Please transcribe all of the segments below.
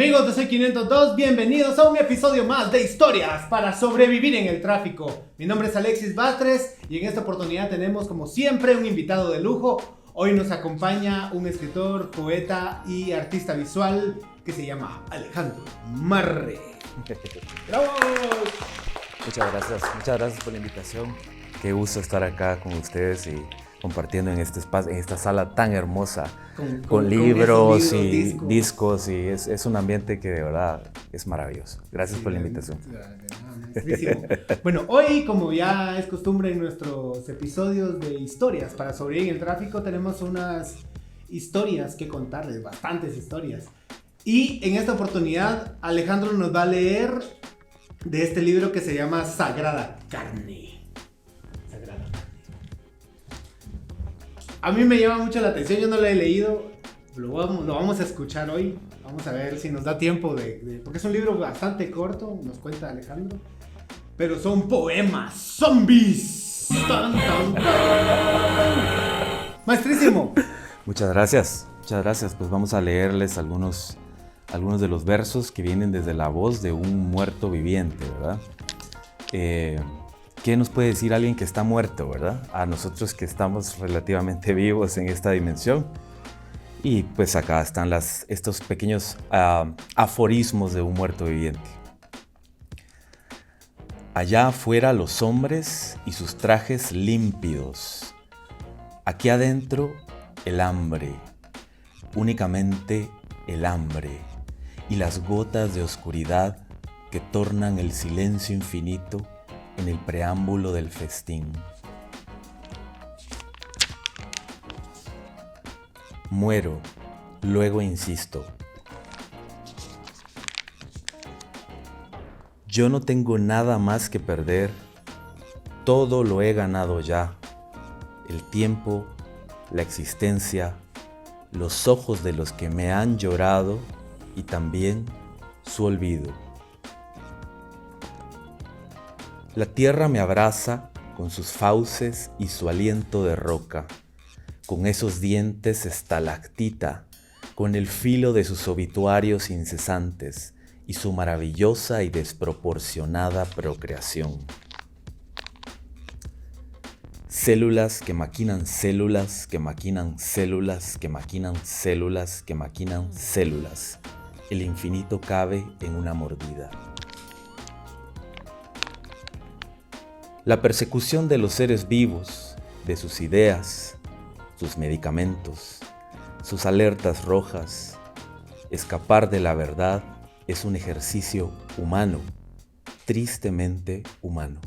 Amigos de Soy 502, bienvenidos a un episodio más de Historias para sobrevivir en el tráfico. Mi nombre es Alexis Batres y en esta oportunidad tenemos como siempre un invitado de lujo. Hoy nos acompaña un escritor, poeta y artista visual que se llama Alejandro Marre. ¡Bravo! Muchas gracias por la invitación. Qué gusto estar acá con ustedes y compartiendo en este espacio, en esta sala tan hermosa, con libros y discos, y es un ambiente que de verdad es maravilloso. Gracias por la invitación. Bueno, hoy, como ya es costumbre en nuestros episodios de historias para sobrevivir en el tráfico, tenemos unas historias que contarles, bastantes historias. Y en esta oportunidad, Alejandro nos va a leer de este libro que se llama Sagrada Carne. A mí me llama mucho la atención, yo no lo he leído, lo vamos a escuchar hoy, vamos a ver si nos da tiempo porque es un libro bastante corto, nos cuenta Alejandro, pero son poemas zombies. ¡Tan, tan, tan! Maestrísimo. Muchas gracias, pues vamos a leerles algunos de los versos que vienen desde la voz de un muerto viviente, ¿verdad? ¿Qué nos puede decir alguien que está muerto, verdad? A nosotros que estamos relativamente vivos en esta dimensión. Y pues acá están estos pequeños aforismos de un muerto viviente. Allá afuera los hombres y sus trajes límpidos. Aquí adentro el hambre, únicamente el hambre y las gotas de oscuridad que tornan el silencio infinito en el preámbulo del festín. Muero, luego insisto. Yo no tengo nada más que perder, todo lo he ganado ya. El tiempo, la existencia, los ojos de los que me han llorado y también su olvido. La tierra me abraza con sus fauces y su aliento de roca, con esos dientes estalactita, con el filo de sus obituarios incesantes y su maravillosa y desproporcionada procreación. Células que maquinan células, que maquinan células, que maquinan células, que maquinan células. El infinito cabe en una mordida. La persecución de los seres vivos, de sus ideas, sus medicamentos, sus alertas rojas, escapar de la verdad es un ejercicio humano, tristemente humano.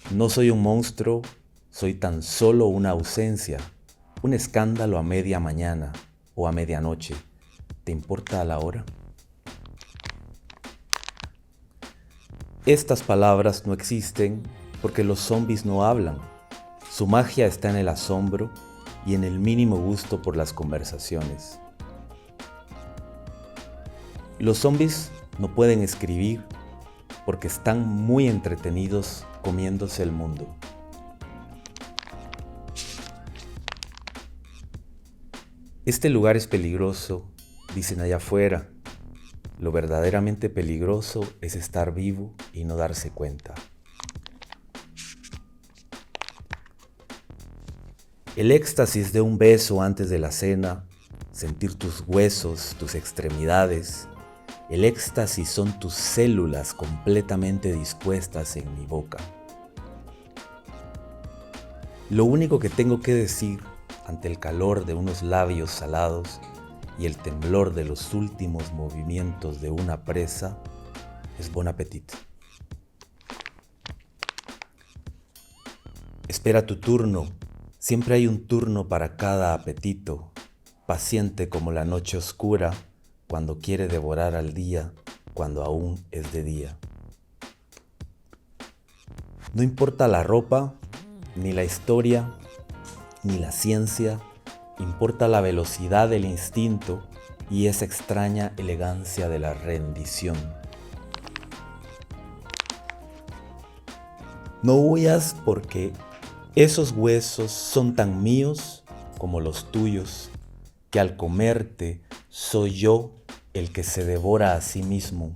No soy un monstruo, soy tan solo una ausencia, un escándalo a media mañana o a medianoche. ¿Te importa la hora? Estas palabras no existen porque los zombies no hablan. Su magia está en el asombro y en el mínimo gusto por las conversaciones. Los zombies no pueden escribir porque están muy entretenidos comiéndose el mundo. Este lugar es peligroso, dicen allá afuera. Lo verdaderamente peligroso es estar vivo y no darse cuenta. El éxtasis de un beso antes de la cena, sentir tus huesos, tus extremidades. El éxtasis son tus células completamente dispuestas en mi boca. Lo único que tengo que decir ante el calor de unos labios salados y el temblor de los últimos movimientos de una presa es bon appetit. Espera tu turno, siempre hay un turno para cada apetito, paciente como la noche oscura cuando quiere devorar al día, cuando aún es de día. No importa la ropa, ni la historia, ni la ciencia, importa la velocidad del instinto y esa extraña elegancia de la rendición. No huyas porque esos huesos son tan míos como los tuyos, que al comerte Soy yo el que se devora a sí mismo.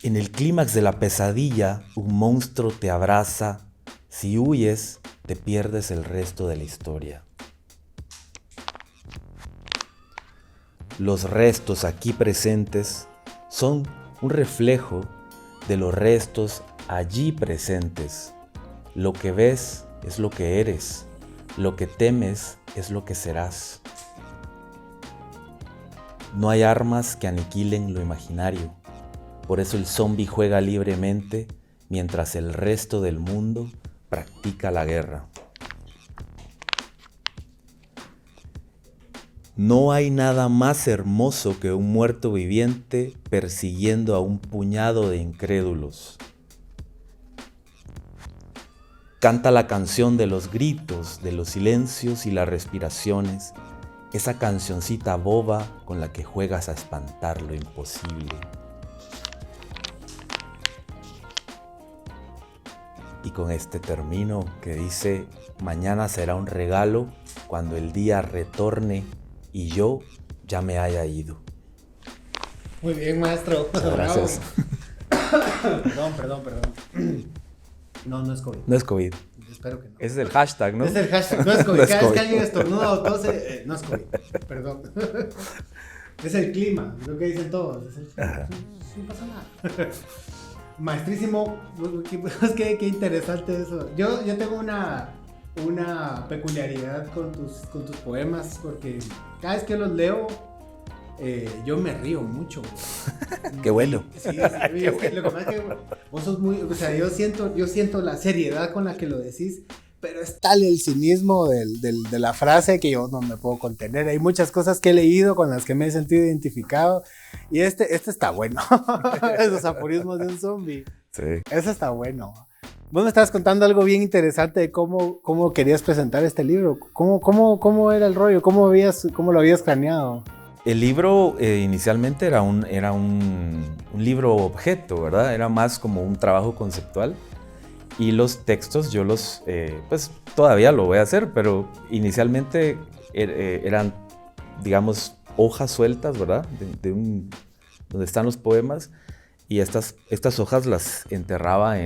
En el clímax de la pesadilla, un monstruo te abraza. Si huyes, te pierdes el resto de la historia. Los restos aquí presentes son un reflejo de los restos allí presentes. Lo que ves es lo que eres. Lo que temes es lo que serás. No hay armas que aniquilen lo imaginario. Por eso el zombi juega libremente mientras el resto del mundo practica la guerra. No hay nada más hermoso que un muerto viviente persiguiendo a un puñado de incrédulos. Canta la canción de los gritos, de los silencios y las respiraciones, esa cancioncita boba con la que juegas a espantar lo imposible. Y con este termino que dice, mañana será un regalo cuando el día retorne y yo ya me haya ido. Muy bien, maestro. Muchas gracias. Perdón. No es COVID. No es COVID. Espero que no. Ese es el hashtag, ¿no? Es el hashtag, no es COVID. No es Cada vez COVID. que alguien estornuda o tose, no es COVID. Perdón. Es el clima, es lo que dicen todos. Es el clima. No pasa nada. Maestrísimo, qué interesante eso. Yo tengo una peculiaridad con tus poemas, porque cada vez que los leo, yo me río mucho. Qué bueno. Sí, es que lo que pasa es que vos sos muy, o sea, yo siento la seriedad con la que lo decís, pero es tal el cinismo de la frase que yo no me puedo contener. Hay muchas cosas que he leído con las que me he sentido identificado, y este está bueno. Esos aforismos de un zombie. Sí. Eso está bueno. Vos me estabas contando algo bien interesante de cómo querías presentar este libro. ¿Cómo era el rollo? ¿Cómo lo habías planeado? El libro inicialmente era un libro objeto, ¿verdad? Era más como un trabajo conceptual. Y los textos yo pues todavía lo voy a hacer, pero inicialmente eran, digamos, hojas sueltas, ¿verdad? Donde están los poemas. Y estas hojas las enterraba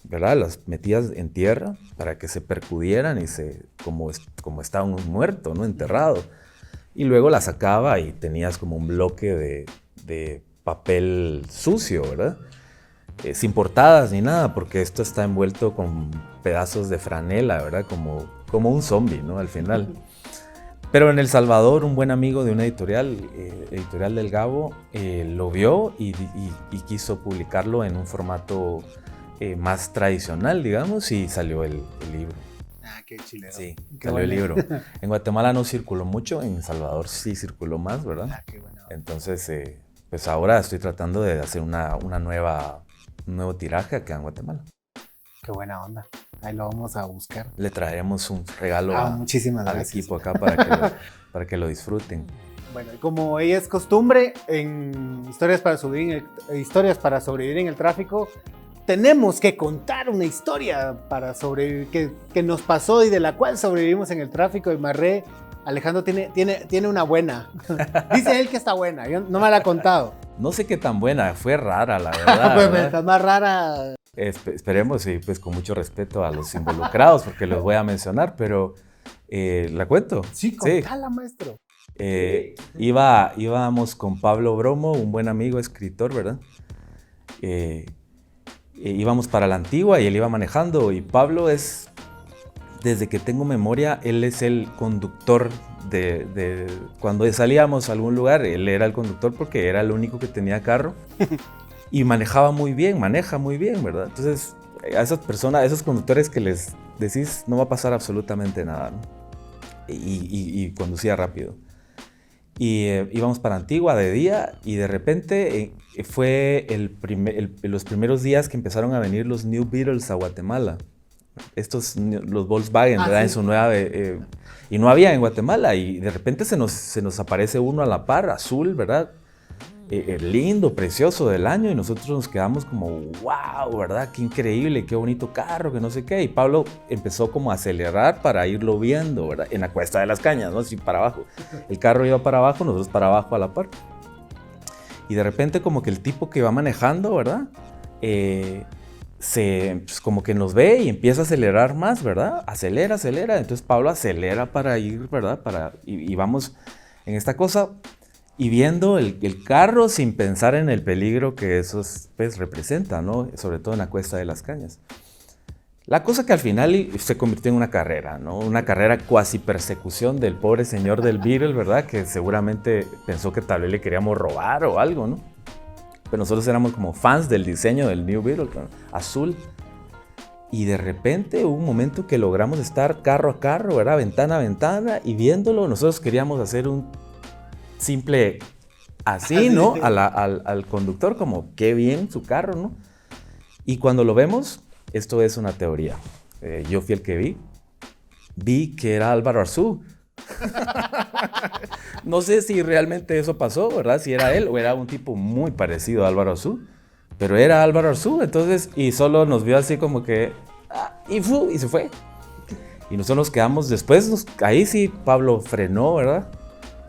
¿verdad? Las metías en tierra para que se percudieran y como estaba un muerto, ¿no? Enterrado. Y luego la sacaba y tenías como un bloque de papel sucio, ¿verdad? Sin portadas ni nada, porque esto está envuelto con pedazos de franela, ¿verdad? Como un zombie, ¿no? Al final. Pero en El Salvador, un buen amigo de una editorial del Gabo, lo vio y quiso publicarlo en un formato más tradicional, digamos, y salió el libro. Ah, qué chileno. Sí, qué salió el bueno. libro. En Guatemala no circuló mucho, en El Salvador sí circuló más, ¿verdad? Ah, qué bueno. Entonces, pues ahora estoy tratando de hacer un nuevo tiraje acá en Guatemala. Qué buena onda. Ahí lo vamos a buscar. Le traeremos un regalo muchísimas al gracias. equipo acá para que lo disfruten. Bueno, y como es costumbre, en Historias para sobrevivir en el tráfico, tenemos que contar una historia para sobrevivir, que nos pasó y de la cual sobrevivimos en el tráfico. Y Marré, Alejandro tiene una buena. Dice él que está buena, yo no me la ha contado. No sé qué tan buena, fue rara, la verdad. Pues ¿verdad? está más rara. Esperemos, y pues con mucho respeto a los involucrados, porque los voy a mencionar, pero ¿la cuento? Sí, contala, maestro. Íbamos con Pablo Bromo, un buen amigo, escritor, ¿verdad? Íbamos para la Antigua y él iba manejando, y Pablo desde que tengo memoria, él es el conductor de cuando salíamos a algún lugar, él era el conductor porque era el único que tenía carro. Y maneja muy bien, ¿verdad? Entonces, a esas personas, a esos conductores que les decís, no va a pasar absolutamente nada, ¿no? Y conducía rápido. Y íbamos para Antigua de día, y de repente fue los primeros días que empezaron a venir los New Beetles a Guatemala. Los Volkswagen, ¿verdad? Sí. En su nueva... y no había en Guatemala, y de repente se nos aparece uno a la par, azul, ¿verdad? lindo, precioso del año, y nosotros nos quedamos como, wow, ¿verdad? Qué increíble, qué bonito carro, que no sé qué. Y Pablo empezó como a acelerar para irlo viendo, ¿verdad? En la Cuesta de las Cañas, ¿no? Así para abajo. El carro iba para abajo, nosotros para abajo a la par. Y de repente como que el tipo que va manejando, ¿verdad? Pues como que nos ve y empieza a acelerar más, ¿verdad? Acelera. Entonces Pablo acelera para ir, ¿verdad? Y vamos en esta cosa y viendo el carro sin pensar en el peligro que eso pues, representa, ¿no? Sobre todo en la Cuesta de las Cañas. La cosa que al final se convirtió en una carrera, ¿no? Una carrera cuasi persecución del pobre señor del Beetle, ¿verdad? Que seguramente pensó que tal vez le queríamos robar o algo, ¿no? Pero nosotros éramos como fans del diseño del New Beetle, ¿no? Azul. Y de repente hubo un momento que logramos estar carro a carro, ¿verdad? Ventana a ventana, y viéndolo nosotros queríamos hacer un simple así, ¿no? Al conductor, como qué bien su carro, ¿no? Y cuando lo vemos, esto es una teoría. Yo fui el que vi que era Álvaro Arzú. No sé si realmente eso pasó, ¿verdad? Si era él o era un tipo muy parecido a Álvaro Arzú. Pero era Álvaro Arzú, entonces, y solo nos vio así como que, y se fue. Y nosotros nos quedamos después, ahí sí Pablo frenó, ¿verdad?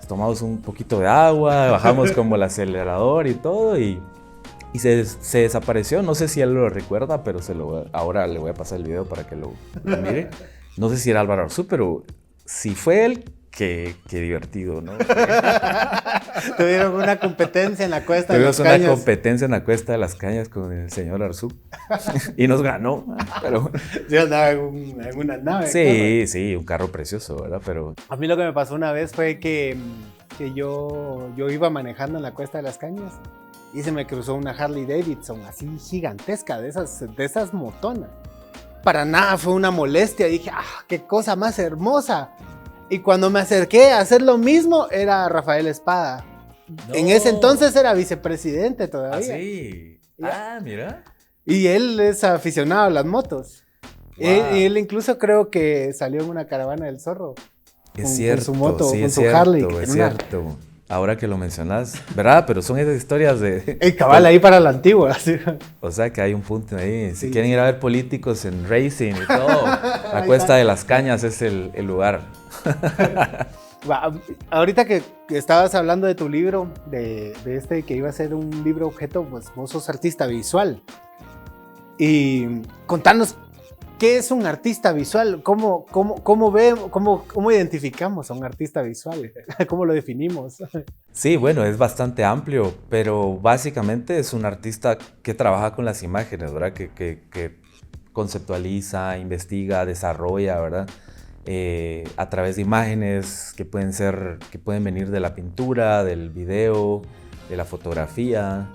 Tomamos un poquito de agua, bajamos como el acelerador y todo, y se desapareció. No sé si él lo recuerda, pero ahora le voy a pasar el video para que lo mire. No sé si era Álvaro Arzú, pero si fue él, qué divertido, ¿no? Tuvieron una competencia en la Cuesta de las Cañas. Tuvimos una competencia en la Cuesta de las Cañas con el señor Arzú. Y nos ganó. Pero... Yo andaba en una nave. Sí, un carro precioso, ¿verdad? Pero... A mí lo que me pasó una vez fue que yo iba manejando en la Cuesta de las Cañas y se me cruzó una Harley Davidson así gigantesca, de esas motonas. Para nada fue una molestia. Dije, qué cosa más hermosa. Y cuando me acerqué a hacer lo mismo, era Rafael Espada. No. En ese entonces era vicepresidente todavía. ¿Ah, sí? Mira. Y él es aficionado a las motos. Wow. Él incluso creo que salió en una caravana del Zorro. Es cierto, con su moto, sí, con es su cierto, Harley. Es cierto. Ahora que lo mencionas, ¿verdad? Pero son esas historias de... El cabal ahí para la antigua. ¿Sí? O sea que hay un punto ahí. Si quieren ir a ver políticos en racing y todo, la Cuesta de las Cañas es el lugar. Ahorita que estabas hablando de tu libro, de este que iba a ser un libro objeto, pues vos sos artista visual. Y contanos, ¿qué es un artista visual? ¿Cómo identificamos a un artista visual? ¿Cómo lo definimos? Sí, bueno, es bastante amplio, pero básicamente es un artista que trabaja con las imágenes, ¿verdad? Que conceptualiza, investiga, desarrolla, ¿verdad? A través de imágenes que pueden venir de la pintura, del video, de la fotografía,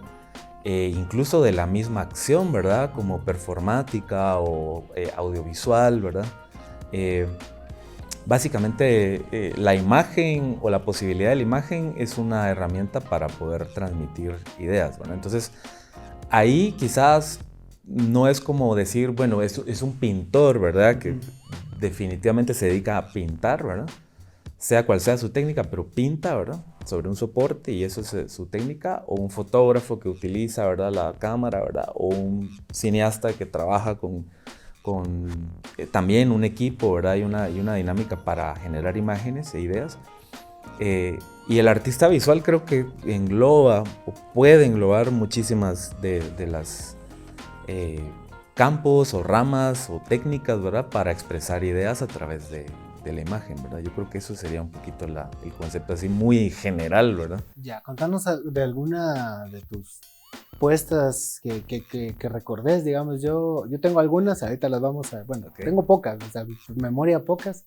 incluso de la misma acción, ¿verdad? Como performática o audiovisual, ¿verdad? Básicamente la imagen o la posibilidad de la imagen es una herramienta para poder transmitir ideas, ¿verdad? Entonces ahí quizás no es como decir, bueno, es un pintor, ¿verdad? Que definitivamente se dedica a pintar, ¿verdad? Sea cual sea su técnica, pero pinta, ¿verdad? Sobre un soporte y eso es su técnica, o un fotógrafo que utiliza, ¿verdad? La cámara, ¿verdad? O un cineasta que trabaja con también un equipo, ¿verdad? Y una dinámica para generar imágenes e ideas. Y el artista visual creo que engloba o puede englobar muchísimas de las campos o ramas o técnicas, ¿verdad? Para expresar ideas a través de la imagen, ¿verdad? Yo creo que eso sería un poquito el concepto así muy general, ¿verdad? Ya, contanos de alguna de tus puestas que recordés, digamos. Yo tengo algunas, ahorita las vamos a... Bueno, okay. Tengo pocas, o sea, memoria pocas,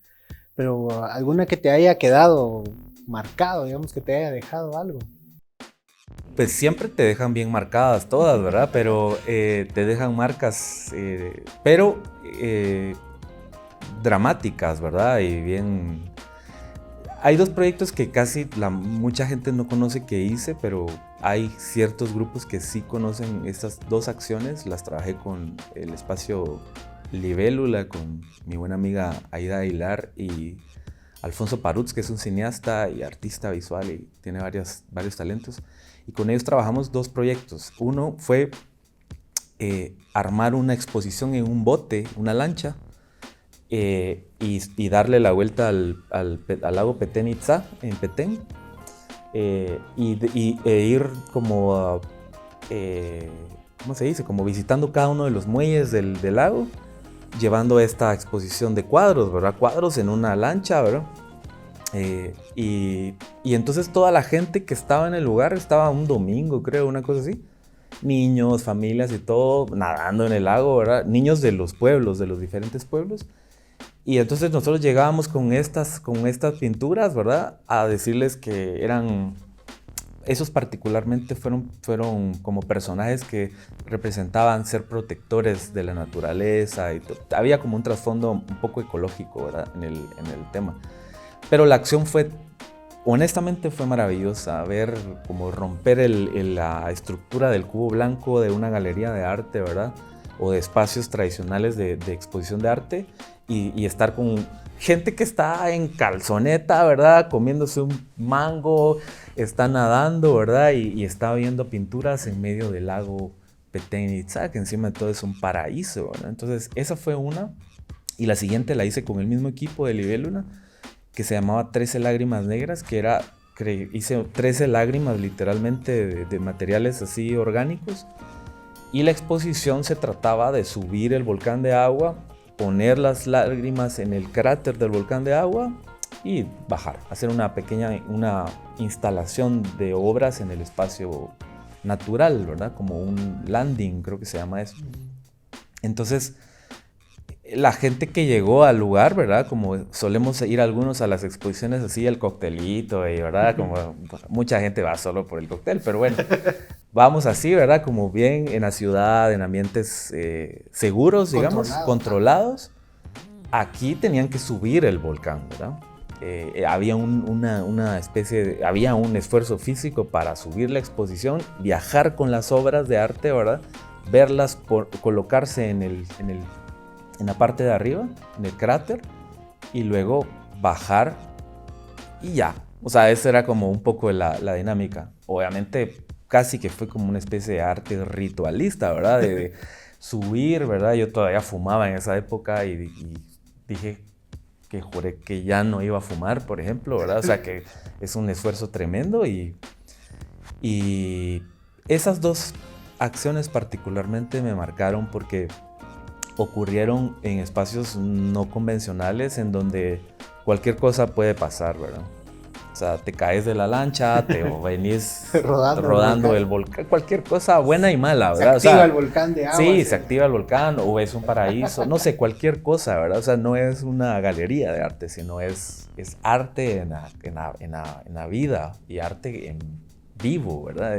pero alguna que te haya quedado marcado, digamos, que te haya dejado algo. Pues siempre te dejan bien marcadas todas, ¿verdad? Pero te dejan marcas, pero dramáticas, ¿verdad? Y bien... Hay dos proyectos que casi mucha gente no conoce que hice, pero hay ciertos grupos que sí conocen estas dos acciones. Las trabajé con el espacio Libélula, con mi buena amiga Aida Aguilar y Alfonso Parutz, que es un cineasta y artista visual y tiene varios talentos. Y con ellos trabajamos 2 proyectos. Uno fue armar una exposición en un bote, una lancha, y darle la vuelta al lago Petén Itzá, en Petén, e ir como, ¿cómo se dice? Como visitando cada uno de los muelles del lago, llevando esta exposición de cuadros, ¿verdad? Cuadros en una lancha, ¿verdad? Y entonces toda la gente que estaba en el lugar, estaba un domingo, creo, una cosa así, niños, familias y todo, nadando en el lago, ¿verdad? Niños de los pueblos, de los diferentes pueblos. Y entonces nosotros llegábamos con estas pinturas, ¿verdad? A decirles que eran... Esos particularmente fueron como personajes que representaban ser protectores de la naturaleza. Y había como un trasfondo un poco ecológico, ¿verdad? En el tema. Pero la acción honestamente fue maravillosa. Ver como romper la estructura del cubo blanco de una galería de arte, ¿verdad? O de espacios tradicionales de exposición de arte. Y estar con gente que está en calzoneta, ¿verdad? Comiéndose un mango, está nadando, ¿verdad? Y está viendo pinturas en medio del lago Petén Itzá, que encima de todo es un paraíso, ¿verdad? Entonces, esa fue una. Y la siguiente la hice con el mismo equipo de Libélula, que se llamaba 13 lágrimas negras, hice 13 lágrimas literalmente de materiales así orgánicos. Y la exposición se trataba de subir el volcán de agua, poner las lágrimas en el cráter del volcán de agua y bajar, hacer una instalación de obras en el espacio natural, ¿verdad? Como un landing, creo que se llama eso. Entonces, la gente que llegó al lugar, ¿verdad? Como solemos ir algunos a las exposiciones así, el coctelito, ¿verdad? Como mucha gente va solo por el cóctel, pero bueno, vamos así, ¿verdad? Como bien en la ciudad, en ambientes seguros, digamos, controlados. Aquí tenían que subir el volcán, ¿verdad? Había había un esfuerzo físico para subir la exposición, viajar con las obras de arte, ¿verdad? Verlas colocarse en la parte de arriba, en el cráter, y luego bajar y ya. O sea, esa era como un poco la dinámica. Obviamente, casi que fue como una especie de arte ritualista, ¿verdad? De subir, ¿verdad? Yo todavía fumaba en esa época y dije que juré que ya no iba a fumar, por ejemplo, ¿verdad? O sea, que es un esfuerzo tremendo y esas 2 acciones particularmente me marcaron porque ocurrieron en espacios no convencionales en donde cualquier cosa puede pasar, ¿verdad? O sea, te caes de la lancha, o venís rodando el volcán, cualquier cosa buena y mala, ¿verdad? Se activa el volcán de agua. Sí, se activa el volcán o es un paraíso, no sé, cualquier cosa, ¿verdad? O sea, no es una galería de arte, sino es arte en la vida y arte en vivo, ¿verdad?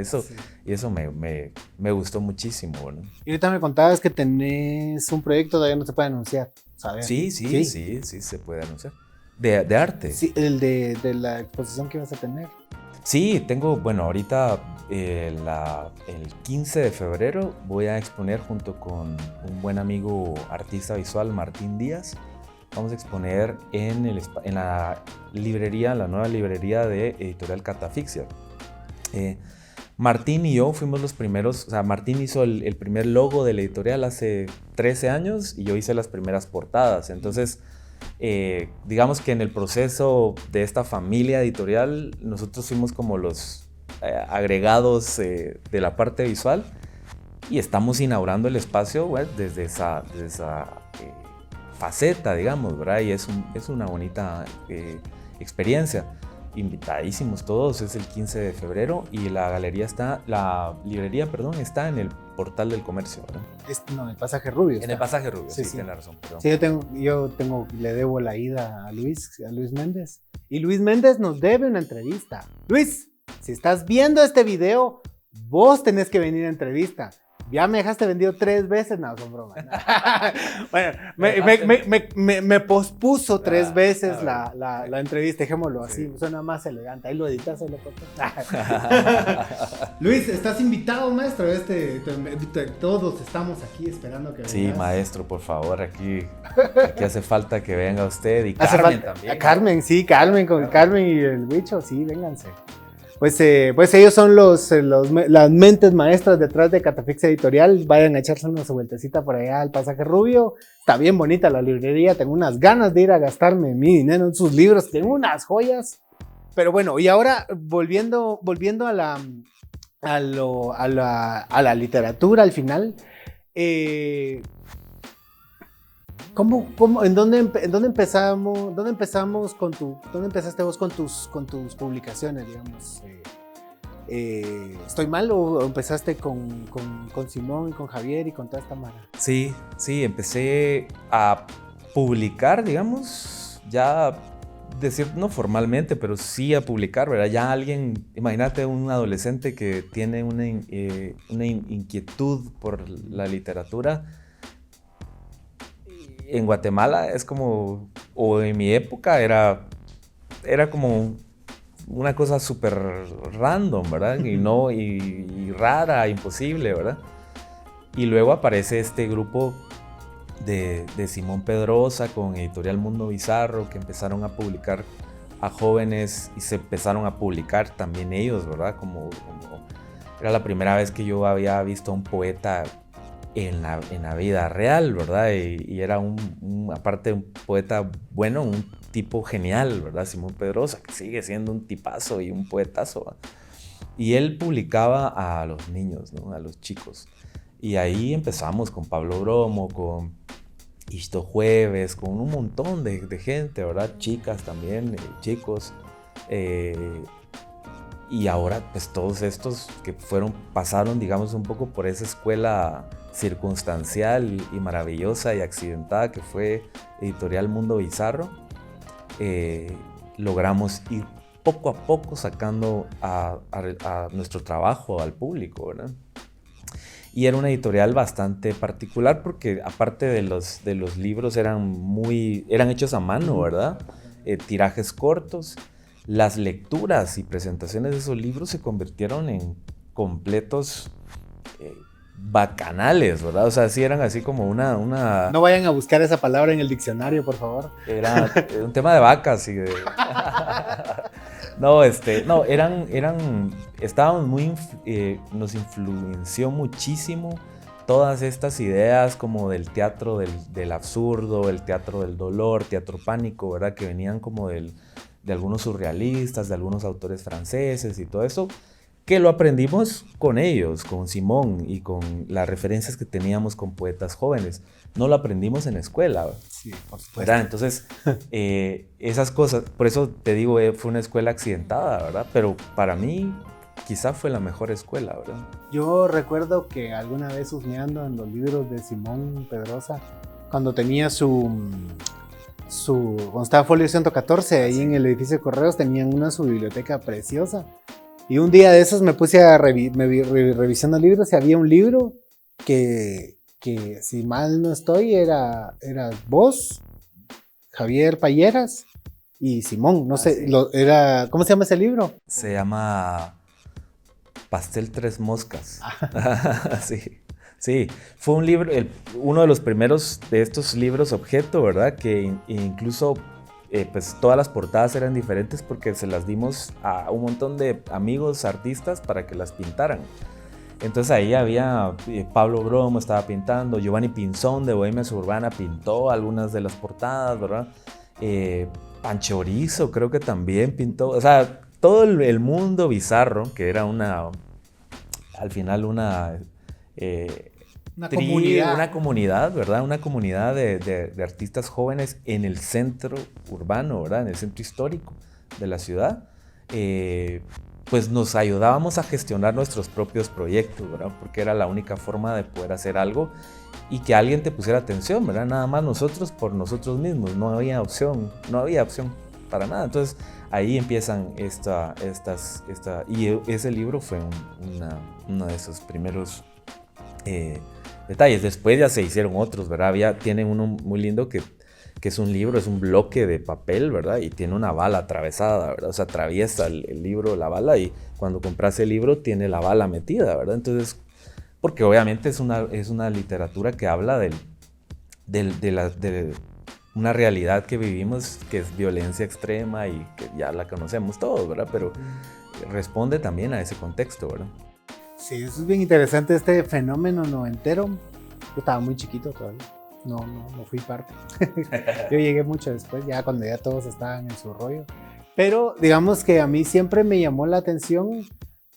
Y eso me gustó muchísimo, ¿verdad? Y ahorita me contabas que tenés un proyecto, todavía no se puede anunciar, ¿sabes? Sí, se puede anunciar. De arte. Sí, el de la exposición que vas a tener. Sí, tengo, bueno, ahorita el 15 de febrero voy a exponer junto con un buen amigo artista visual, Martín Díaz. Vamos a exponer en la nueva librería de Editorial Catafixia. Martín y yo fuimos los primeros, o sea, Martín hizo el primer logo de la editorial hace 13 años y yo hice las primeras portadas. Entonces, digamos que en el proceso de esta familia editorial, nosotros fuimos como los agregados de la parte visual y estamos inaugurando el espacio, bueno, desde esa faceta, digamos, ¿verdad? Y es una bonita experiencia. Invitadísimos todos, es el 15 de febrero y la librería está en el Portal del Comercio, ¿verdad? No, en el Pasaje Rubio. En el Pasaje Rubio, sí, sí. Tienes razón. Perdón. Sí, le debo la ida a Luis Méndez. Y Luis Méndez nos debe una entrevista. Luis, si estás viendo este video, vos tenés que venir a entrevista. Ya me dejaste vendido 3 veces, no, son bromas. Bueno, me pospuso 3 veces la entrevista, dejémoslo así, suena más elegante. Ahí lo editas, ahí lo cortas. Luis, estás invitado, maestro. Todos estamos aquí esperando que vengas. Sí, maestro, por favor, aquí hace falta que venga usted y hace Carmen también. Carmen, sí, Carmen y el bicho, sí, vénganse. Pues ellos son las mentes maestras detrás de Catafixia Editorial. Vayan a echarse una vueltecita por allá al Pasaje Rubio. Está bien bonita la librería. Tengo unas ganas de ir a gastarme mi dinero en sus libros. Tengo unas joyas. Pero bueno, y ahora volviendo a la literatura al final. ¿En dónde empezamos dónde empezaste vos con tus publicaciones, digamos? ¿Estoy mal o empezaste con Simón y con Javier y con toda esta mara? Sí, empecé a publicar, digamos, ya decir, no formalmente, pero sí a publicar, ¿verdad? Ya alguien, imagínate un adolescente que tiene una inquietud por la literatura. En Guatemala es como, o en mi época era como una cosa súper random, ¿verdad? Y rara, imposible, ¿verdad? Y luego aparece este grupo de Simón Pedrosa con Editorial Mundo Bizarro, que empezaron a publicar a jóvenes y se empezaron a publicar también ellos, ¿verdad? Como era la primera vez que yo había visto a un poeta en la vida real, ¿verdad? Y era aparte un poeta bueno, un tipo genial, ¿verdad? Simón Pedrosa, que sigue siendo un tipazo y un poetazo, ¿verdad? Y él publicaba a los niños, ¿no? A los chicos. Y ahí empezamos con Pablo Bromo, con Isto Jueves, con un montón de gente, ¿verdad? Chicas también, chicos. Y ahora, pues todos estos que pasaron, digamos, un poco por esa escuela circunstancial y maravillosa y accidentada que fue Editorial Mundo Bizarro, logramos ir poco a poco sacando a nuestro trabajo al público, ¿verdad? Y era una editorial bastante particular porque aparte de los libros eran hechos a mano, ¿verdad? Tirajes cortos. Las lecturas y presentaciones de esos libros se convirtieron en completos bacanales, ¿verdad? O sea, sí eran así como una... No vayan a buscar esa palabra en el diccionario, por favor. Era un tema de vacas y de... estábamos muy... nos influenció muchísimo todas estas ideas como del teatro del absurdo, el teatro del dolor, teatro pánico, ¿verdad? Que venían como de algunos surrealistas, de algunos autores franceses y todo eso, que lo aprendimos con ellos, con Simón y con las referencias que teníamos con poetas jóvenes. No lo aprendimos en la escuela. Sí, por supuesto. ¿Verdad? Entonces, esas cosas, por eso te digo, fue una escuela accidentada, ¿verdad? Pero para mí, quizá fue la mejor escuela, ¿verdad? Yo recuerdo que alguna vez husmeando en los libros de Simón Pedrosa, cuando tenía cuando estaba Folio 114, ahí en el edificio de Correos, tenían su biblioteca preciosa. Y un día de esos me puse revisando libros y había un libro que si mal no estoy, era vos, Javier Payeras y Simón. No sé, sí. ¿Cómo se llama ese libro? Se llama Pastel Tres Moscas. Sí, fue un libro, uno de los primeros de estos libros objeto, ¿verdad? Que incluso pues todas las portadas eran diferentes porque se las dimos a un montón de amigos artistas para que las pintaran. Entonces ahí había Pablo Bromo estaba pintando, Giovanni Pinzón de Bohemia Suburbana pintó algunas de las portadas, ¿verdad? Pancho Orizo creo que también pintó, o sea, todo el mundo bizarro, que era al final una comunidad, ¿verdad? Una comunidad de artistas jóvenes en el centro urbano, ¿verdad? En el centro histórico de la ciudad. Pues nos ayudábamos a gestionar nuestros propios proyectos, ¿verdad? Porque era la única forma de poder hacer algo y que alguien te pusiera atención, ¿verdad? Nada más nosotros por nosotros mismos, no había opción para nada. Entonces ahí empiezan y ese libro fue uno de esos primeros detalles. Después ya se hicieron otros, ¿verdad? Tienen uno muy lindo que es un libro, es un bloque de papel, ¿verdad? Y tiene una bala atravesada, ¿verdad? O sea, atraviesa el libro la bala y cuando compras el libro tiene la bala metida, ¿verdad? Entonces, porque obviamente es una literatura que habla de una realidad que vivimos, que es violencia extrema y que ya la conocemos todos, ¿verdad? Pero responde también a ese contexto, ¿verdad? Sí, eso es bien interesante, este fenómeno noventero. Yo estaba muy chiquito todavía. No fui parte. Yo llegué mucho después, ya cuando ya todos estaban en su rollo. Pero digamos que a mí siempre me llamó la atención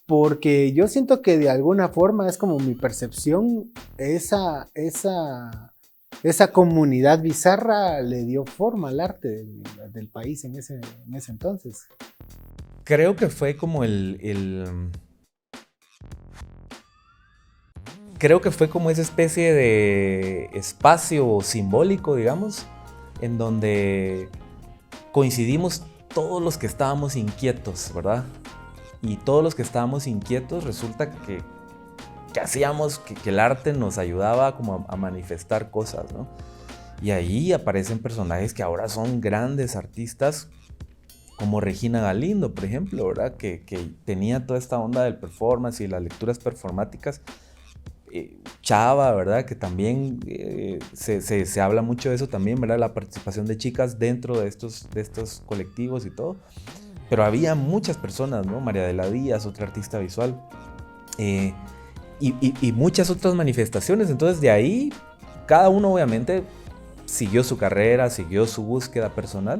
porque yo siento que de alguna forma es como mi percepción, esa comunidad bizarra le dio forma al arte del país en ese entonces. Creo que fue como creo que fue como esa especie de espacio simbólico, digamos, en donde coincidimos todos los que estábamos inquietos, ¿verdad? Y todos los que estábamos inquietos resulta que hacíamos que el arte nos ayudaba como a manifestar cosas, ¿no? Y ahí aparecen personajes que ahora son grandes artistas, como Regina Galindo, por ejemplo, ¿verdad? Que tenía toda esta onda del performance y las lecturas performáticas. Chava, ¿verdad? Que también se habla mucho de eso también, ¿verdad? La participación de chicas dentro de estos colectivos y todo. Pero había muchas personas, ¿no? María de la Díaz, otra artista visual. Y muchas otras manifestaciones. Entonces de ahí, cada uno obviamente siguió su carrera, siguió su búsqueda personal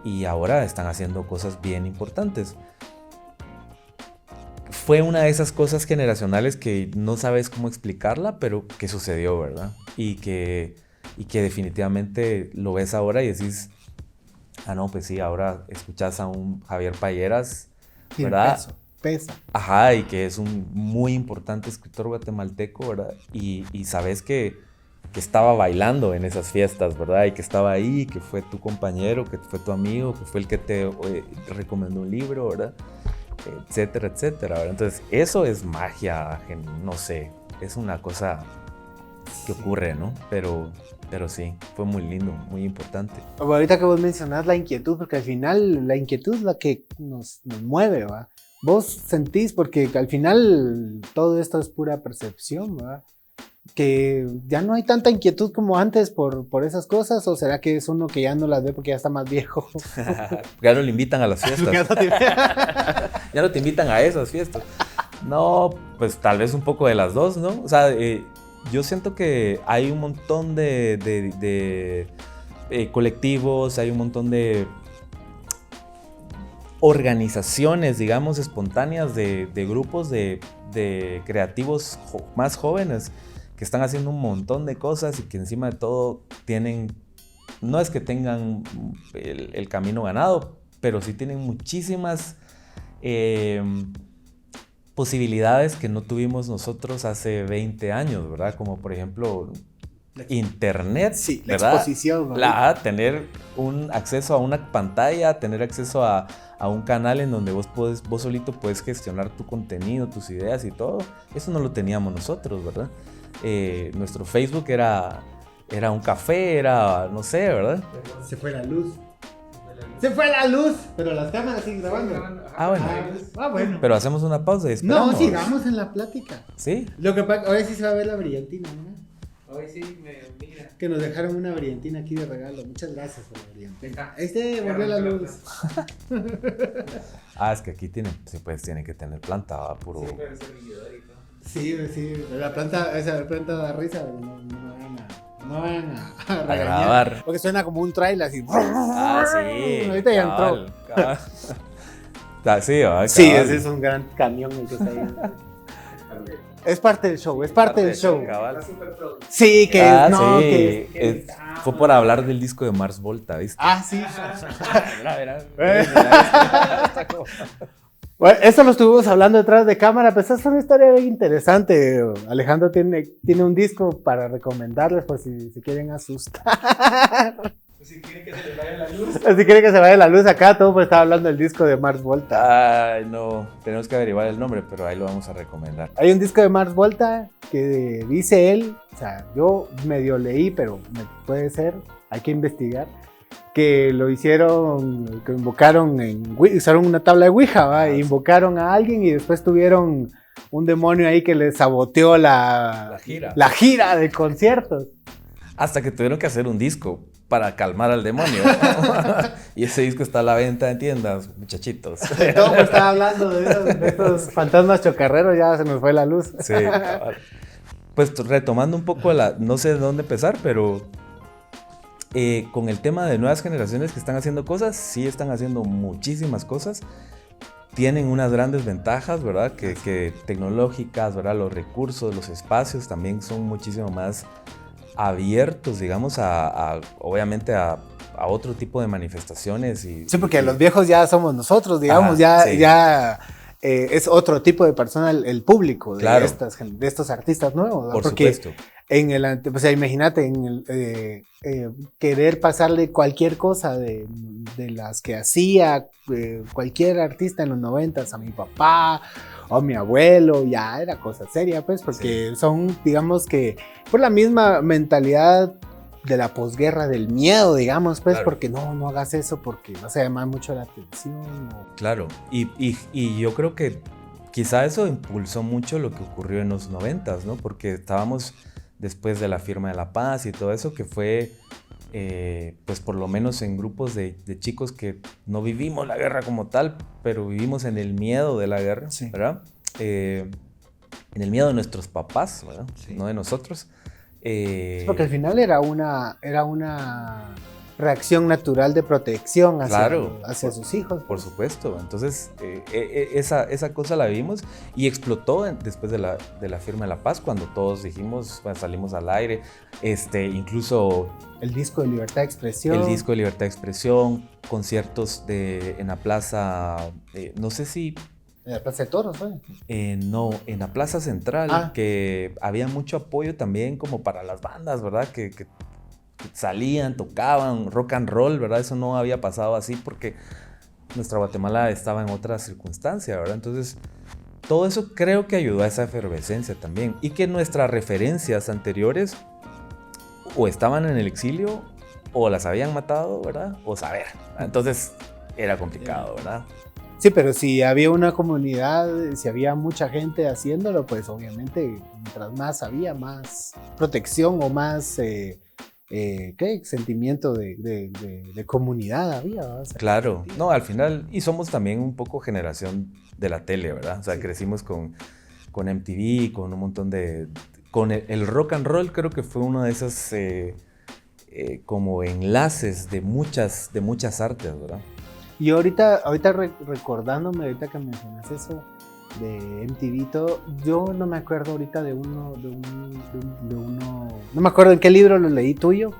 y ahora están haciendo cosas bien importantes. Fue una de esas cosas generacionales que no sabes cómo explicarla, pero que sucedió, ¿verdad? Y que definitivamente lo ves ahora y decís, no, pues sí, ahora escuchas a un Javier Payeras, ¿verdad? Pesa. Ajá, y que es un muy importante escritor guatemalteco, ¿verdad? Y sabes que estaba bailando en esas fiestas, ¿verdad? Y que estaba ahí, que fue tu compañero, que fue tu amigo, que fue el que te recomendó un libro, ¿verdad? Etcétera, etcétera, ¿verdad? Entonces, eso es magia, no sé, es una cosa que ocurre, ¿no? Pero sí, fue muy lindo, muy importante. Ahorita que vos mencionás la inquietud, porque al final la inquietud es la que nos mueve, ¿va? Vos sentís, porque al final todo esto es pura percepción, ¿va? Que ya no hay tanta inquietud como antes por esas cosas, o será que es uno que ya no las ve porque ya está más viejo. Ya no le invitan a las fiestas. Ya no te invitan a esas fiestas. No, pues tal vez un poco de las dos, ¿no? O sea, yo siento que hay un montón de colectivos, hay un montón de organizaciones, digamos, espontáneas de grupos de creativos más jóvenes que están haciendo un montón de cosas y que encima de todo no es que tengan el camino ganado, pero sí tienen muchísimas posibilidades que no tuvimos nosotros hace 20 años, ¿verdad? Como por ejemplo internet, sí, ¿verdad? La exposición, ¿no? Tener un acceso a una pantalla, tener acceso a un canal en donde vos solito puedes gestionar tu contenido, tus ideas y todo. Eso no lo teníamos nosotros, ¿verdad? Nuestro Facebook era un café, era, no sé, ¿verdad? Se fue la luz. Se fue la luz, pero las cámaras siguen grabando. Bueno. Pero hacemos una pausa y esperamos. No, sigamos en la plática. ¿Sí? Lo que pasa, hoy sí se va a ver la brillantina, ¿no? Hoy sí, mira. Que nos dejaron una brillantina aquí de regalo. Muchas gracias por la brillantina. Volvió la luz. Es que aquí tiene que tener planta, puro. Sí, pero ese servidor y todo. Sí, la planta, esa planta da risa, no vayan a grabar. Porque suena como un trailer así. Sí. Ahorita ya entró. Sí, sí, ese es un gran camión el que está ahí. Es parte del show, La superproducción. Sí, que sí. Fue por hablar del disco de Mars Volta, ¿viste? Sí. Bueno, eso lo estuvimos hablando detrás de cámara, pues es una historia bien interesante. Alejandro tiene un disco para recomendarles por si se quieren asustar. Si quieren que se les vaya la luz. Si quiere que se vaya la luz acá, todo pues estaba hablando del disco de Mars Volta. Ay, no, tenemos que averiguar el nombre, pero ahí lo vamos a recomendar. Hay un disco de Mars Volta que dice él, o sea, yo medio leí, pero puede ser, hay que investigar, que lo hicieron, que invocaron, usaron una tabla de Ouija, ¿va? E invocaron a alguien y después tuvieron un demonio ahí que les saboteó la gira de conciertos. Hasta que tuvieron que hacer un disco para calmar al demonio. Y ese disco está a la venta en tiendas, muchachitos. Todo pues estaba hablando de estos fantasmas chocarreros, ya se nos fue la luz. Sí, cabal. Pues retomando un poco, no sé de dónde empezar, pero con el tema de nuevas generaciones que están haciendo cosas, sí están haciendo muchísimas cosas. Tienen unas grandes ventajas, ¿verdad? Que tecnológicas, ¿verdad? Los recursos, los espacios también son muchísimo más abiertos, digamos, obviamente a otro tipo de manifestaciones. Sí, porque los viejos ya somos nosotros, digamos, ya es otro tipo de persona el público de, claro, de estos artistas nuevos, ¿verdad? Por porque supuesto. O sea, imagínate, querer pasarle cualquier cosa de las que hacía cualquier artista en los 90s a mi papá o a mi abuelo, ya era cosa seria, pues, porque sí, son, digamos que, por la misma mentalidad de la posguerra, del miedo, digamos, pues, claro, porque no hagas eso porque vas a llamar mucho la atención. Claro, y yo creo que quizá eso impulsó mucho lo que ocurrió en los 90s, ¿no? Porque estábamos después de la firma de la paz y todo eso, que fue, pues por lo menos en grupos de chicos que no vivimos la guerra como tal, pero vivimos en el miedo de la guerra, sí, ¿verdad? En el miedo de nuestros papás, ¿verdad? Sí. No de nosotros. Porque al final era una reacción natural de protección hacia sus hijos. Por supuesto. Entonces, esa cosa la vimos y explotó después de la firma de la paz, cuando todos dijimos, bueno, salimos al aire, incluso... El disco de Libertad de Expresión. El disco de Libertad de Expresión, conciertos en la plaza, no sé si... ¿En la Plaza de Toros, fue? No, en la Plaza Central, que había mucho apoyo también como para las bandas, ¿verdad? Que salían, tocaban, rock and roll, ¿verdad? Eso no había pasado así porque nuestra Guatemala estaba en otra circunstancia, ¿verdad? Entonces, todo eso creo que ayudó a esa efervescencia también. Y que nuestras referencias anteriores o estaban en el exilio o las habían matado, ¿verdad? O saber. Entonces, era complicado, ¿verdad? Sí, pero si había una comunidad, si había mucha gente haciéndolo, pues obviamente mientras más había, más protección o más sentimiento de comunidad había, ¿verdad? O sea, claro, no, al final, y somos también un poco generación de la tele, ¿verdad? O sea, sí, crecimos con MTV, con un montón con el rock and roll, creo que fue uno de esos como enlaces de muchas artes, ¿verdad? Y ahorita recordándome, ahorita que mencionas eso de MTV, todo, yo no me acuerdo ahorita de uno, no me acuerdo en qué libro lo leí tuyo,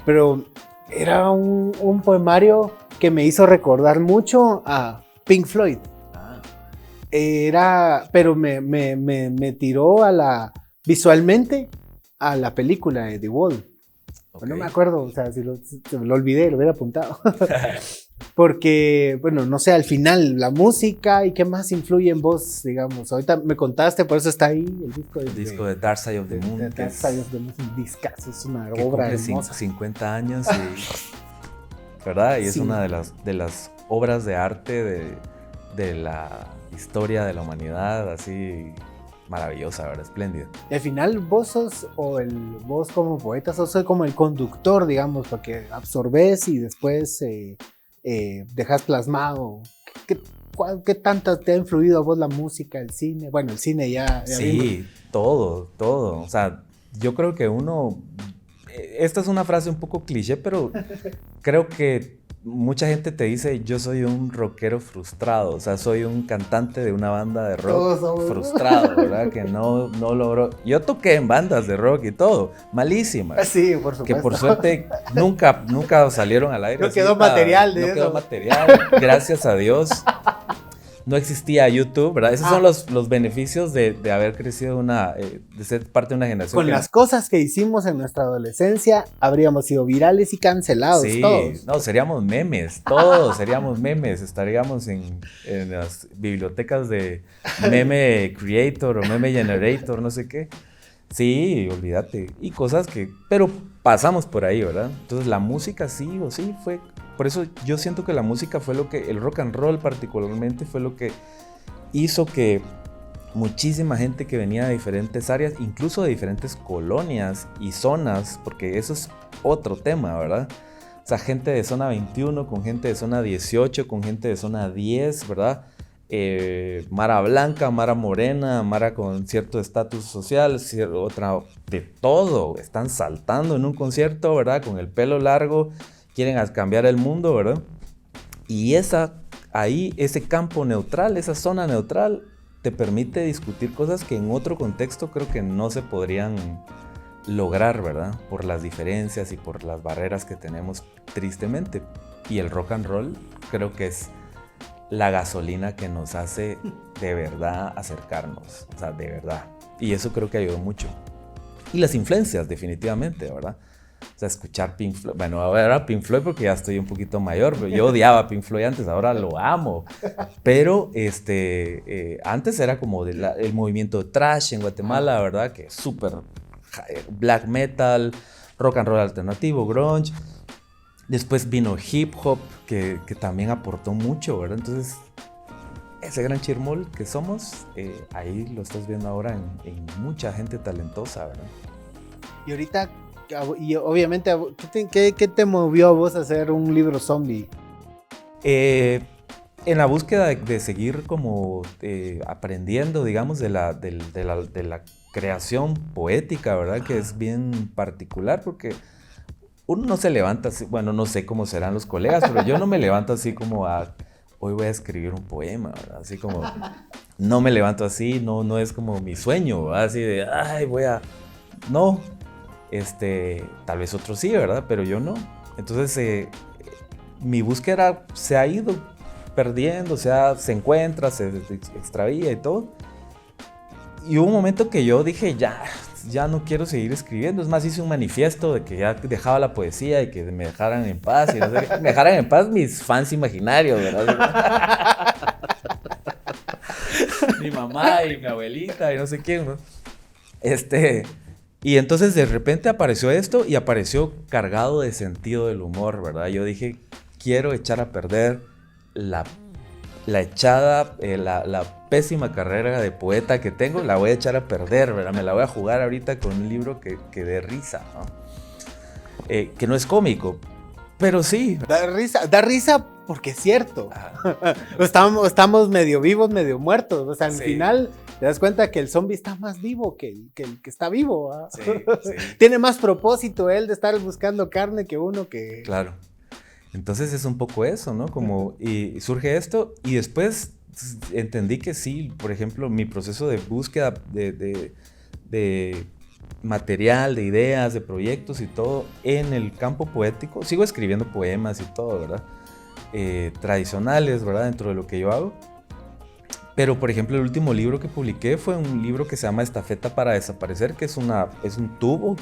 pero era un poemario que me hizo recordar mucho a Pink Floyd. Pero me tiró visualmente a la película de The Wall. Okay. No me acuerdo, o sea, si lo olvidé, lo hubiera apuntado. Porque, bueno, no sé, al final, la música y qué más influye en vos, digamos. Ahorita me contaste, por eso está ahí el disco de Dark Side of the Moon. Dark Side of the Moon, un discazo, es una obra hermosa. 50 años, ¿verdad? Y es una de las obras de arte de la historia de la humanidad, así maravillosa, ¿verdad? Espléndida. Y al final vos como poeta sos como el conductor, digamos, porque absorbes y después dejas plasmado. ¿Qué tanto te ha influido a vos la música, el cine? Bueno, el cine ya sí, vimos. todo. O sea, yo creo que esta es una frase un poco cliché, pero creo que mucha gente te dice, yo soy un rockero frustrado, o sea, soy un cantante de una banda de rock frustrado, ¿verdad? Que no logró. Yo toqué en bandas de rock y todo, malísimas. Sí, por supuesto. Que por suerte nunca salieron al aire. No quedó material de eso. No quedó material, gracias a Dios. no existía YouTube, ¿verdad? Esos son los beneficios de haber crecido de ser parte de una generación. Con las cosas que hicimos en nuestra adolescencia, habríamos sido virales y cancelados, sí, todos. No, seríamos memes, todos seríamos memes, estaríamos en las bibliotecas de Meme Creator o Meme Generator, no sé qué. Sí, olvídate. Y cosas pero pasamos por ahí, ¿verdad? Entonces la música sí o sí fue. Por eso yo siento que la música fue el rock and roll particularmente fue lo que hizo que muchísima gente que venía de diferentes áreas, incluso de diferentes colonias y zonas, porque eso es otro tema, ¿verdad? O sea, gente de zona 21 con gente de zona 18, con gente de zona 10, ¿verdad? Mara blanca, Mara morena, Mara con cierto estatus social, otra de todo, están saltando en un concierto, ¿verdad? Con el pelo largo, quieren cambiar el mundo, ¿verdad? Y ese campo neutral, esa zona neutral, te permite discutir cosas que en otro contexto creo que no se podrían lograr, ¿verdad? Por las diferencias y por las barreras que tenemos, tristemente. Y el rock and roll creo que es la gasolina que nos hace de verdad acercarnos, o sea, de verdad. Y eso creo que ayudó mucho. Y las influencias, definitivamente, ¿verdad? O sea, escuchar Pink Floyd, bueno, ahora Pink Floyd porque ya estoy un poquito mayor, pero yo odiaba Pink Floyd antes, ahora lo amo. Pero antes era como el movimiento thrash en Guatemala, ¿verdad? Que es súper black metal, rock and roll alternativo, grunge. Después vino hip hop, que también aportó mucho, ¿verdad? Entonces, ese gran chirmol que somos, ahí lo estás viendo ahora en mucha gente talentosa, ¿verdad? Y ahorita, y obviamente, ¿qué te movió a vos a hacer un libro zombie? En la búsqueda de seguir como aprendiendo, digamos, de la creación poética, ¿verdad? Que es bien particular porque uno no se levanta así, bueno, no sé cómo serán los colegas, pero yo no me levanto así como hoy voy a escribir un poema, ¿verdad? Así como, no me levanto así, no es como mi sueño, ¿verdad? Así de, no, tal vez otros sí, ¿verdad? Pero yo no. Entonces, mi búsqueda se ha ido perdiendo, se encuentra, se extravía y todo. Y hubo un momento que yo dije, ya no quiero seguir escribiendo. Es más, hice un manifiesto de que ya dejaba la poesía y que me dejaran en paz. Y no sé, me dejaran en paz mis fans imaginarios, ¿verdad? Mi mamá y mi abuelita y no sé quién, ¿no? Y entonces de repente apareció esto y apareció cargado de sentido del humor, ¿verdad? Yo dije, quiero echar a perder la pésima carrera de poeta que tengo, la voy a echar a perder, ¿verdad? Me la voy a jugar ahorita con un libro que dé risa, ¿no? Que no es cómico, pero sí. Da risa porque es cierto. Estamos medio vivos, medio muertos. O sea, al final te das cuenta que el zombie está más vivo que el que está vivo, ¿ah? Sí. Tiene más propósito él de estar buscando carne que uno que... Claro. Entonces es un poco eso, ¿no? Como, y surge esto y después entendí que sí, por ejemplo, mi proceso de búsqueda de material, de ideas, de proyectos y todo en el campo poético, sigo escribiendo poemas y todo, ¿verdad? Tradicionales, ¿verdad? Dentro de lo que yo hago. Pero, por ejemplo, el último libro que publiqué fue un libro que se llama Estafeta para Desaparecer, que es un tubo.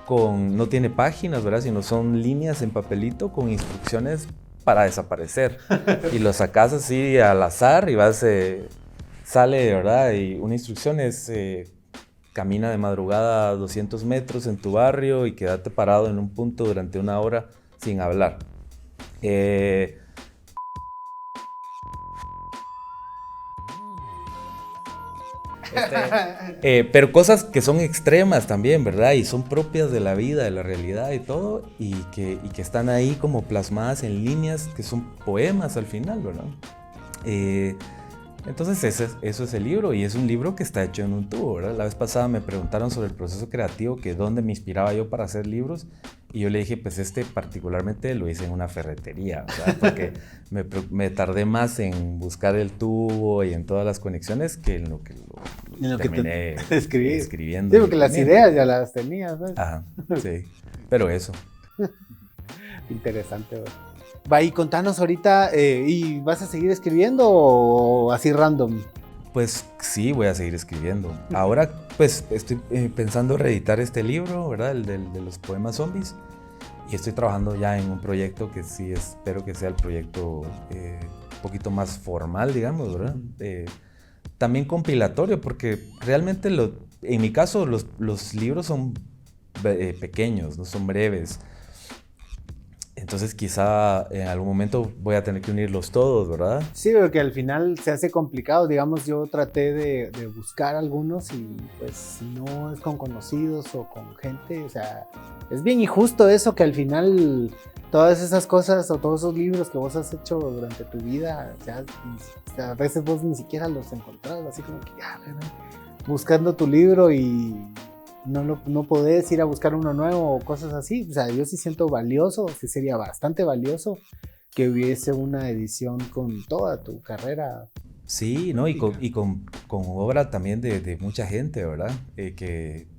No tiene páginas, ¿verdad? Sino son líneas en papelito con instrucciones para desaparecer. Y lo sacas así al azar y sale, ¿verdad? Y una instrucción es, camina de madrugada 200 metros en tu barrio y quédate parado en un punto durante 1 hora sin hablar. Pero cosas que son extremas también, ¿verdad? Y son propias de la vida, de la realidad y todo, y que están ahí como plasmadas en líneas que son poemas al final, ¿verdad? Entonces eso es el libro, y es un libro que está hecho en un tubo, ¿verdad? La vez pasada me preguntaron sobre el proceso creativo, que dónde me inspiraba yo para hacer libros, y yo le dije, pues particularmente lo hice en una ferretería, ¿verdad? Porque me tardé más en buscar el tubo y en todas las conexiones que en lo que terminé escribiendo. Sí, porque las ideas ya las tenías, ¿no? Ajá, sí, pero eso. Interesante, ¿verdad? Va, y contanos ahorita, ¿y vas a seguir escribiendo o así random? Pues sí, voy a seguir escribiendo. Ahora, pues estoy pensando reeditar este libro, ¿verdad? El de los poemas zombies. Y estoy trabajando ya en un proyecto que sí espero que sea el proyecto un poquito más formal, digamos, ¿verdad? También compilatorio, porque realmente en mi caso los libros son pequeños, no son breves. Entonces quizá en algún momento voy a tener que unirlos todos, ¿verdad? Sí, porque al final se hace complicado. Digamos, yo traté de buscar algunos y pues no es con conocidos o con gente. O sea, es bien injusto eso que al final todas esas cosas o todos esos libros que vos has hecho durante tu vida, o sea, a veces vos ni siquiera los encontrás, así como que buscando tu libro y no podés ir a buscar uno nuevo o cosas así. O sea, yo sí siento valioso, sí sería bastante valioso que hubiese una edición con toda tu carrera. Sí, ¿no? Y con obra también de mucha gente, ¿verdad?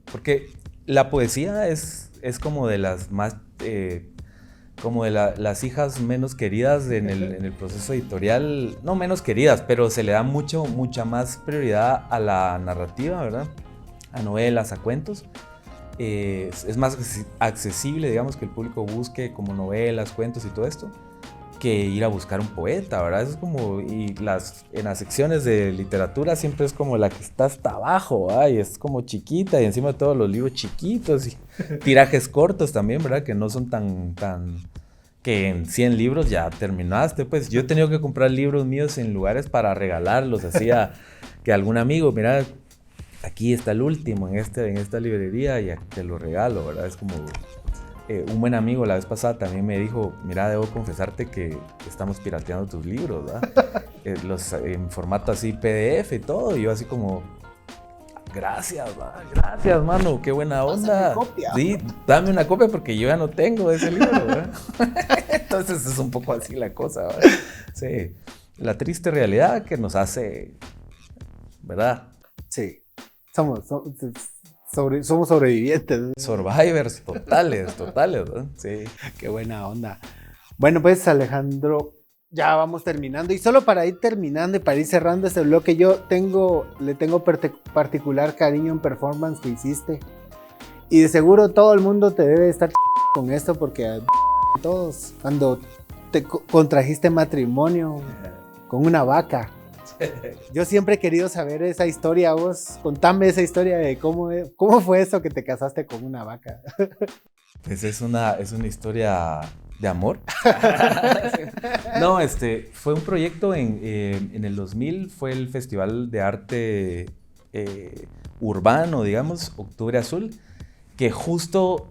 Porque la poesía es como de las más, como de las hijas menos queridas en el proceso editorial, no menos queridas, pero se le da mucha más prioridad a la narrativa, ¿verdad? A novelas, a cuentos. Es más accesible, digamos, que el público busque como novelas, cuentos y todo esto, que ir a buscar un poeta, ¿verdad? Eso es como, en las secciones de literatura siempre es como la que está hasta abajo, ¿verdad? Y es como chiquita y encima de todos los libros chiquitos y tirajes cortos también, ¿verdad? Que no son tan que en 100 libros ya terminaste, pues yo he tenido que comprar libros míos en lugares para regalarlos, así que algún amigo, mira, aquí está el último en esta librería y te lo regalo, ¿verdad? Es como un buen amigo la vez pasada también me dijo, mira, debo confesarte que estamos pirateando tus libros, ¿verdad? En formato así PDF y todo, y yo así como, gracias, mano, qué buena onda. Pásame copia. Sí, dame una copia porque yo ya no tengo ese libro, ¿verdad? Entonces es un poco así la cosa, ¿verdad? Sí, la triste realidad que nos hace, ¿verdad? Sí, somos sobrevivientes. Survivors totales, ¿verdad? Sí. Qué buena onda. Bueno, pues Alejandro, ya vamos terminando. Y solo para ir terminando y para ir cerrando este bloque, le tengo particular cariño en performance que hiciste. Y de seguro todo el mundo te debe estar con esto porque todos, cuando te contrajiste matrimonio con una vaca. Yo siempre he querido saber esa historia, vos. Contame esa historia de cómo fue eso que te casaste con una vaca. Pues es una historia de amor. No, fue un proyecto en el 2000, fue el Festival de Arte Urbano, digamos, Octubre Azul, que justo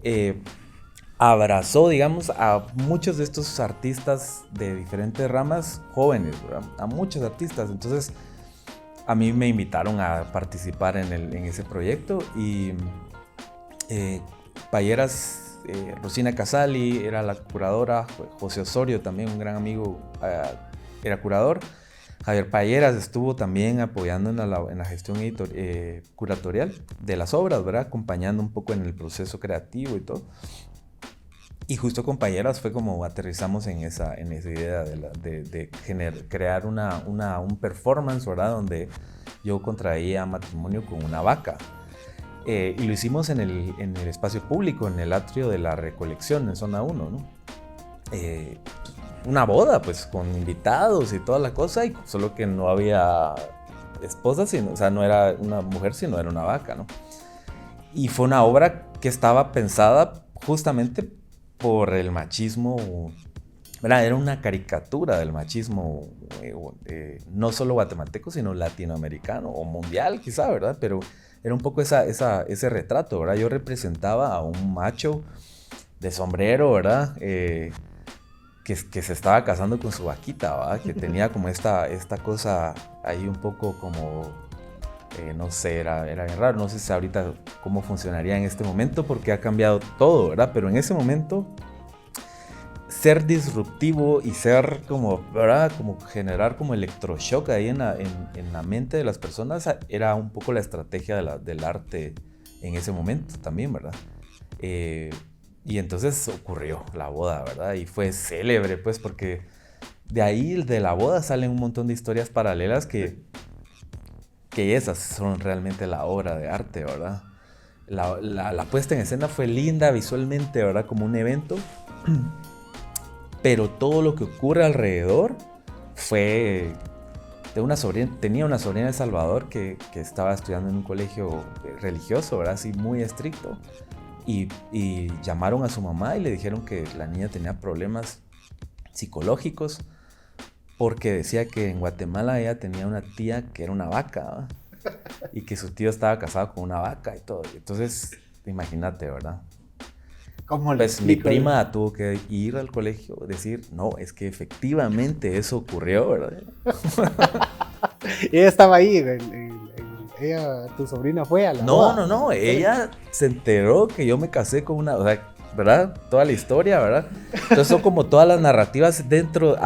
abrazó, digamos, a muchos de estos artistas de diferentes ramas jóvenes, ¿verdad? A muchos artistas. Entonces, a mí me invitaron a participar en ese proyecto y Payeras, Rosina Casali era la curadora, José Osorio también, un gran amigo, era curador. Javier Payeras estuvo también apoyando en la gestión curatorial de las obras, ¿verdad? Acompañando un poco en el proceso creativo y todo. Y justo con Payeras fue como aterrizamos en esa idea de crear un performance, ¿verdad? Donde yo contraía matrimonio con una vaca. Y lo hicimos en el espacio público, en el atrio de la Recolección, en zona 1, ¿no? Una boda, pues, con invitados y toda la cosa, y solo que no había esposa, o sea, no era una mujer, sino era una vaca, ¿no? Y fue una obra que estaba pensada justamente por el machismo, ¿verdad? Era una caricatura del machismo, no solo guatemalteco, sino latinoamericano o mundial, quizá, ¿verdad? Pero era un poco ese retrato, ¿verdad? Yo representaba a un macho de sombrero, ¿verdad? Que se estaba casando con su vaquita, ¿verdad? Que tenía como esta cosa ahí un poco como, no sé, era bien raro. No sé si ahorita cómo funcionaría en este momento porque ha cambiado todo, ¿verdad? Pero en ese momento, ser disruptivo y ser como, ¿verdad? Como generar como electroshock ahí en la mente de las personas era un poco la estrategia del arte en ese momento también, ¿verdad? Y entonces ocurrió la boda, ¿verdad? Y fue célebre, pues, porque de ahí, de la boda, salen un montón de historias paralelas que esas son realmente la obra de arte, ¿verdad? La puesta en escena fue linda visualmente, ¿verdad? Como un evento. Pero todo lo que ocurre alrededor fue... tenía una sobrina de El Salvador que estaba estudiando en un colegio religioso, ¿verdad? Así muy estricto. Y llamaron a su mamá y le dijeron que la niña tenía problemas psicológicos porque decía que en Guatemala ella tenía una tía que era una vaca, ¿verdad? Y que su tío estaba casado con una vaca y todo. Entonces, imagínate, ¿verdad? ¿Cómo le Pues mi explico? prima tuvo que ir al colegio, decir, no, es que efectivamente eso ocurrió, ¿verdad? Ella estaba ahí, tu sobrina fue a la boda. No, ella se enteró que yo me casé con una, o sea, ¿verdad? Toda la historia, ¿verdad? Entonces son como todas las narrativas dentro,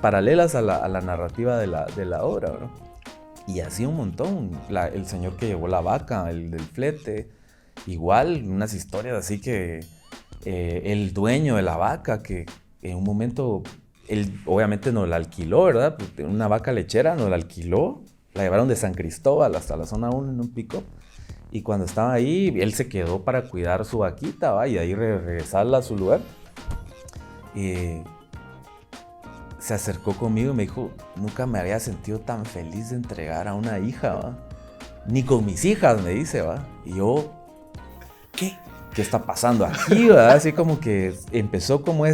paralelas a la narrativa de la obra, ¿verdad? Y así un montón, el señor que llevó la vaca, el del flete, igual, unas historias así que el dueño de la vaca, que en un momento, él obviamente no la alquiló, ¿verdad? Una vaca lechera no la alquiló, la llevaron de San Cristóbal hasta la zona 1 en un pick-up. Y cuando estaba ahí, él se quedó para cuidar su vaquita, ¿va? Y de ahí regresarla a su lugar. Se acercó conmigo y me dijo, nunca me había sentido tan feliz de entregar a una hija, ¿va? Ni con mis hijas, me dice, ¿va? Y yo, ¿qué está pasando aquí, ¿verdad? Así como que empezó como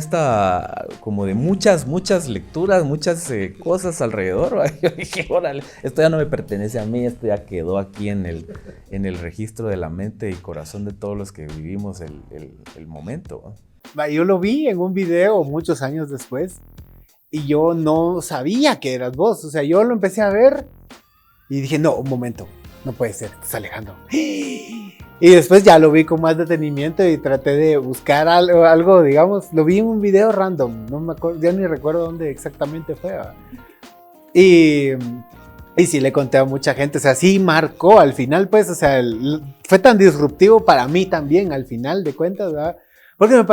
como de muchas lecturas, muchas cosas alrededor, ¿verdad? Yo dije, órale, esto ya no me pertenece a mí, esto ya quedó aquí en el registro de la mente y corazón de todos los que vivimos el momento, ¿verdad? Yo lo vi en un video muchos años después y yo no sabía que eras vos. O sea, yo lo empecé a ver y dije, no, un momento, no puede ser, estás Alejandro. Y después ya lo vi con más detenimiento y traté de buscar algo, digamos, lo vi en un video random, no me acuerdo, ya ni recuerdo dónde exactamente fue, ¿verdad? Y sí le conté a mucha gente, o sea, sí marcó al final, pues, o sea, fue tan disruptivo para mí también, al final de cuentas, ¿verdad? Porque me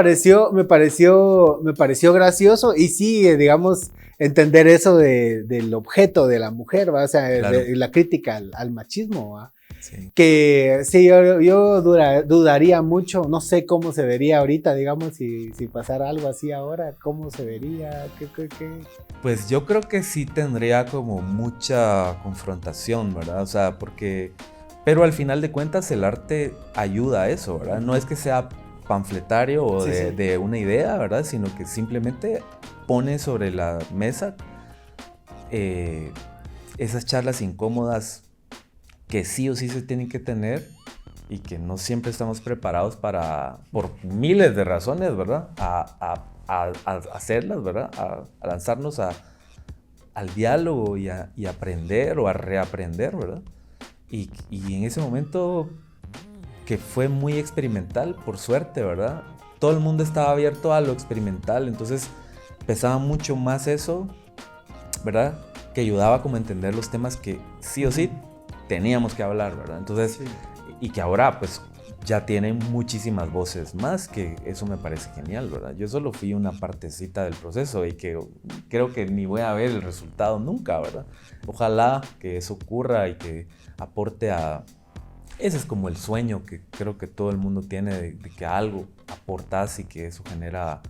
pareció gracioso y sí, digamos, entender eso del objeto de la mujer, ¿verdad? O sea, Claro. la crítica al machismo, ¿verdad? Sí. Que sí, yo dudaría mucho, no sé cómo se vería ahorita, digamos, si pasara algo así ahora, cómo se vería, qué. Pues yo creo que sí tendría como mucha confrontación, ¿verdad? O sea, pero al final de cuentas el arte ayuda a eso, ¿verdad? No es que sea panfletario o Sí. de una idea, ¿verdad? Sino que simplemente pone sobre la mesa esas charlas incómodas que sí o sí se tienen que tener y que no siempre estamos preparados por miles de razones, ¿verdad? A hacerlas, ¿verdad? A lanzarnos al diálogo y aprender o a reaprender, ¿verdad? Y en ese momento que fue muy experimental, por suerte, ¿verdad? Todo el mundo estaba abierto a lo experimental, entonces pesaba mucho más eso, ¿verdad? Que ayudaba como a entender los temas que sí o sí teníamos que hablar, ¿verdad? Entonces, Sí. y que ahora pues ya tienen muchísimas voces más, que eso me parece genial, ¿verdad? Yo solo fui una partecita del proceso y que creo que ni voy a ver el resultado nunca, ¿verdad? Ojalá que eso ocurra y que aporte ese es como el sueño que creo que todo el mundo tiene de que algo aportas y que eso genera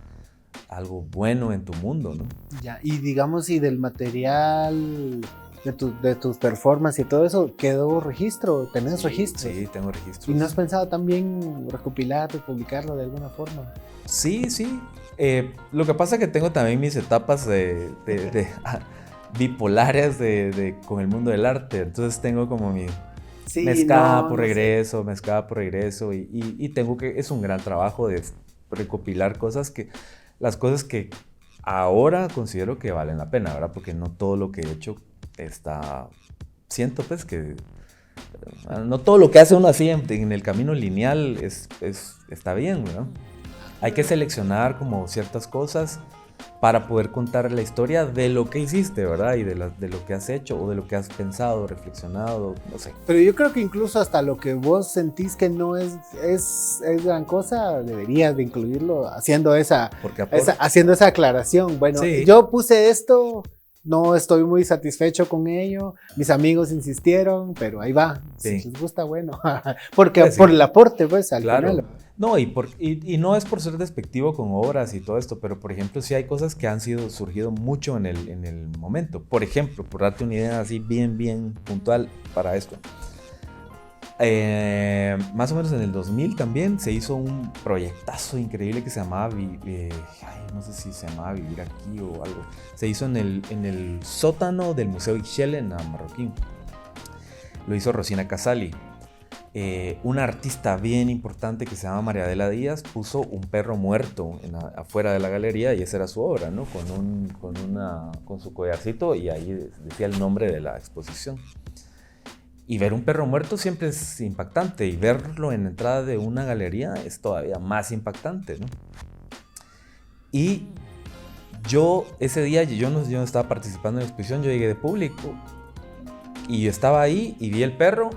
algo bueno en tu mundo, ¿no? Ya, y digamos, y del material de tus performances y todo eso, ¿quedó registro? ¿Tenés registros? Sí, tengo registros. ¿Y no has pensado también recopilarlo y publicarlo de alguna forma? Sí. Lo que pasa es que tengo también mis etapas bipolares con el mundo del arte. Entonces tengo como Sí, me escapo, no sé. regreso y tengo es un gran trabajo de recopilar las cosas que ahora considero que valen la pena, ¿verdad? Porque no todo lo que he hecho siento pues que no todo lo que hace uno así en el camino lineal está bien, ¿verdad? Hay que seleccionar como ciertas cosas para poder contar la historia de lo que hiciste, ¿verdad? Y de lo que has hecho o de lo que has pensado, reflexionado, no sé. Pero yo creo que incluso hasta lo que vos sentís que no es gran cosa, deberías de incluirlo haciendo haciendo esa aclaración. Bueno, Sí. Yo puse esto, no estoy muy satisfecho con ello, mis amigos insistieron, pero ahí va. Sí. Si les gusta, bueno, porque Pues sí. por el aporte, pues, al Claro. final. No, y no es por ser despectivo con obras y todo esto, pero por ejemplo, sí hay cosas que han surgido mucho en el momento. Por ejemplo, por darte una idea así bien puntual para esto. Más o menos en el 2000 también se hizo un proyectazo increíble que se llamaba, no sé si se llamaba Vivir Aquí o algo. Se hizo en el sótano del Museo Ixchel en Marroquín. Lo hizo Rosina Casali. Una artista bien importante que se llama María Adela Díaz puso un perro muerto afuera de la galería y esa era su obra, ¿no? Con su collarcito y ahí decía el nombre de la exposición. Y ver un perro muerto siempre es impactante y verlo en la entrada de una galería es todavía más impactante, ¿no? Y yo ese día, yo no estaba participando en la exposición, yo llegué de público y yo estaba ahí y vi el perro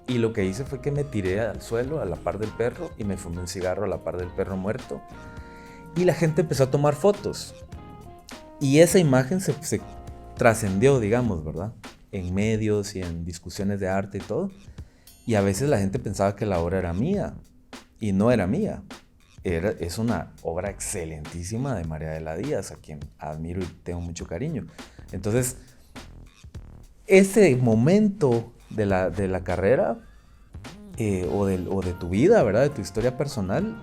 y lo que hice fue que me tiré al suelo a la par del perro y me fumé un cigarro a la par del perro muerto y la gente empezó a tomar fotos y esa imagen se trascendió, digamos, ¿verdad? En medios y en discusiones de arte y todo, y a veces la gente pensaba que la obra era mía y no era mía. Es una obra excelentísima de María Adela Díaz, a quien admiro y tengo mucho cariño. Entonces, ese momento de la carrera o de tu vida, ¿verdad? De tu historia personal,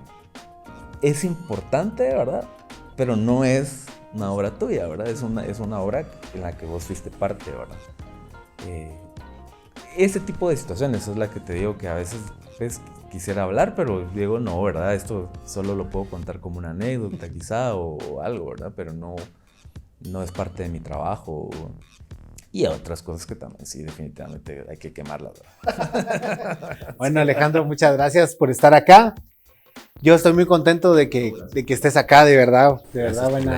es importante, ¿verdad? Pero no es una obra tuya, ¿verdad? Es una obra en la que vos fuiste parte, ¿verdad? Ese tipo de situaciones es la que te digo que a veces pues, quisiera hablar, pero digo no, ¿verdad? Esto solo lo puedo contar como una anécdota quizá o algo, ¿verdad? Pero no es parte de mi trabajo y otras cosas que también sí definitivamente hay que quemarlas, ¿verdad? Bueno, Alejandro, muchas gracias por estar acá. Yo estoy muy contento de que estés acá, de verdad,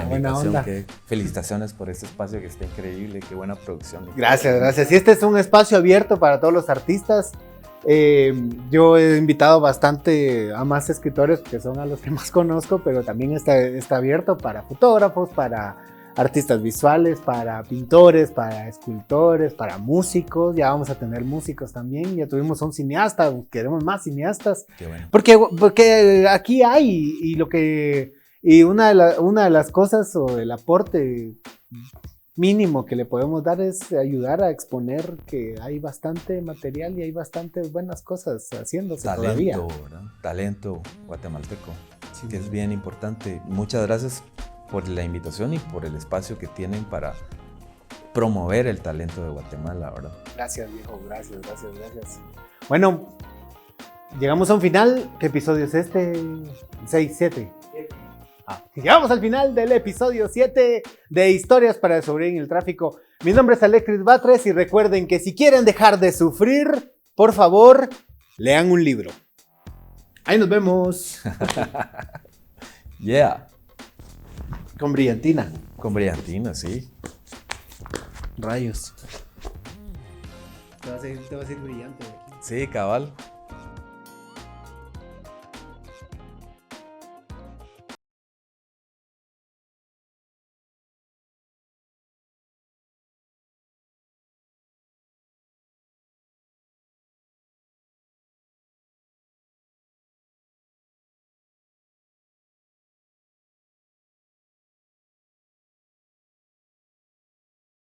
buena onda. Felicitaciones por este espacio que está increíble, qué buena producción. Gracias. Y este es un espacio abierto para todos los artistas. Yo he invitado bastante a más escritores que son a los que más conozco, pero también está abierto para fotógrafos, para artistas visuales, para pintores, para escultores, para músicos. Ya vamos a tener músicos también. Ya tuvimos un cineasta, queremos más cineastas. Qué bueno. Porque aquí hay, y una de las cosas o el aporte mínimo que le podemos dar es ayudar a exponer que hay bastante material y hay bastantes buenas cosas haciéndose todavía. ¿Verdad? Talento guatemalteco, sí, que es bien importante. Muchas gracias por la invitación y por el espacio que tienen para promover el talento de Guatemala, ¿verdad? Gracias, viejo, gracias. Bueno, llegamos a un final. ¿Qué episodio es este? 6, 7. Llegamos al final del episodio 7 de Historias para sobrevivir en el tráfico. Mi nombre es Alexis Batres y recuerden que si quieren dejar de sufrir, por favor, lean un libro. Ahí nos vemos. Yeah. Con brillantina. Con brillantina, sí. Rayos. Te va a seguir brillante. Sí, cabal.